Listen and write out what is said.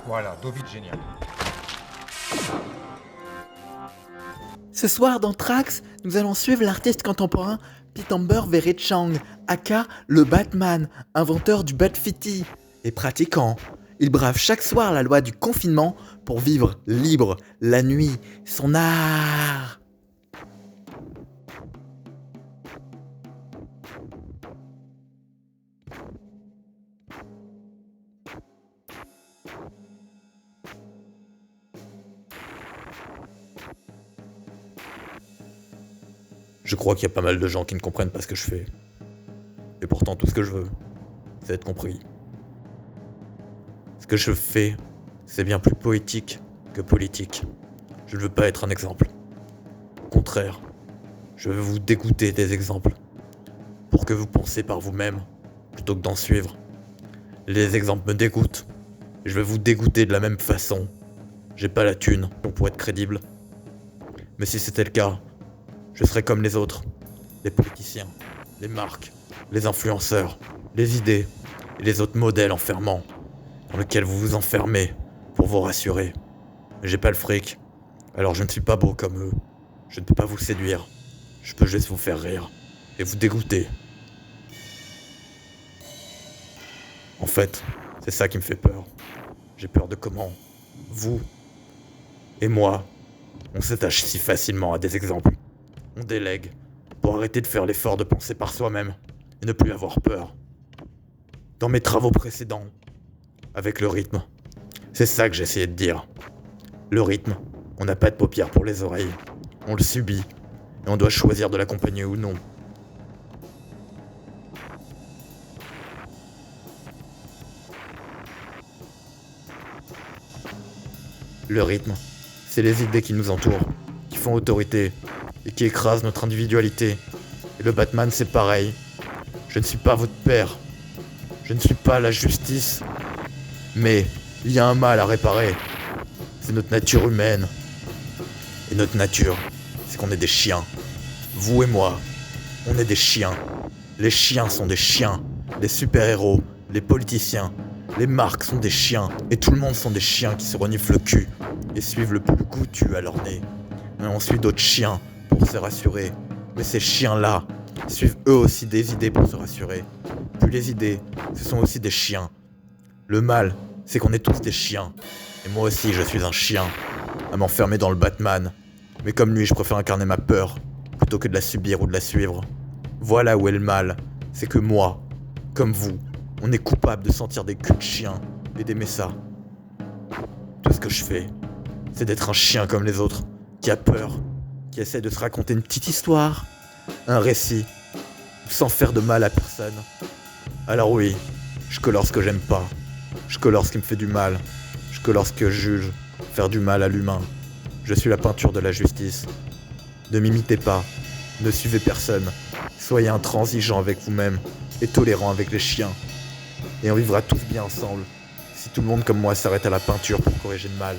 Voilà, Dobby génial. Ce soir dans Trax, nous allons suivre l'artiste contemporain Pitamber Verechang, aka le Batman, inventeur du Batfiti. Et pratiquant, il brave chaque soir la loi du confinement pour vivre libre la nuit, son art. Je crois qu'il y a pas mal de gens qui ne comprennent pas ce que je fais. Et pourtant, tout ce que je veux, c'est être compris. Ce que je fais, c'est bien plus poétique que politique. Je ne veux pas être un exemple. Au contraire, je veux vous dégoûter des exemples. Pour que vous pensiez par vous-même, plutôt que d'en suivre. Les exemples me dégoûtent. Et je vais vous dégoûter de la même façon. J'ai pas la thune pour être crédible. Mais si c'était le cas, je serais comme les autres. Les politiciens, les marques, les influenceurs, les idées et les autres modèles enfermants dans lesquels vous vous enfermez pour vous rassurer. Mais j'ai pas le fric, alors je ne suis pas beau comme eux. Je ne peux pas vous séduire. Je peux juste vous faire rire et vous dégoûter. En fait, c'est ça qui me fait peur. J'ai peur de comment vous et moi, on s'attache si facilement à des exemples. On délègue pour arrêter de faire l'effort de penser par soi-même et ne plus avoir peur. Dans mes travaux précédents, avec le rythme, c'est ça que j'essayais de dire. Le rythme, on n'a pas de paupières pour les oreilles. On le subit et on doit choisir de l'accompagner ou non. Le rythme, c'est les idées qui nous entourent, qui font autorité et qui écrasent notre individualité. Et le Batman, c'est pareil. Je ne suis pas votre père. Je ne suis pas la justice. Mais il y a un mal à réparer. C'est notre nature humaine. Et notre nature, c'est qu'on est des chiens. Vous et moi, on est des chiens. Les chiens sont des chiens. Les super-héros, les politiciens, les marques sont des chiens. Et tout le monde sont des chiens qui se reniflent le cul et suivent le plus goûtu à leur nez. Et on suit d'autres chiens pour se rassurer. Mais ces chiens-là suivent eux aussi des idées pour se rassurer. Puis les idées, ce sont aussi des chiens. Le mal, c'est qu'on est tous des chiens. Et moi aussi, je suis un chien, à m'enfermer dans le Batman. Mais comme lui, je préfère incarner ma peur, plutôt que de la subir ou de la suivre. Voilà où est le mal, c'est que moi, comme vous, on est coupable de sentir des culs de chiens et d'aimer ça. Tout ce que je fais, c'est d'être un chien comme les autres, qui a peur, qui essaie de se raconter une petite histoire, un récit, sans faire de mal à personne. Alors oui, je colore ce que j'aime pas, je colore ce qui me fait du mal, je colore ce que je juge, faire du mal à l'humain. Je suis la peinture de la justice. Ne m'imitez pas, ne suivez personne, soyez intransigeants avec vous-même et tolérants avec les chiens. Et on vivra tous bien ensemble, si tout le monde comme moi s'arrête à la peinture pour corriger le mal.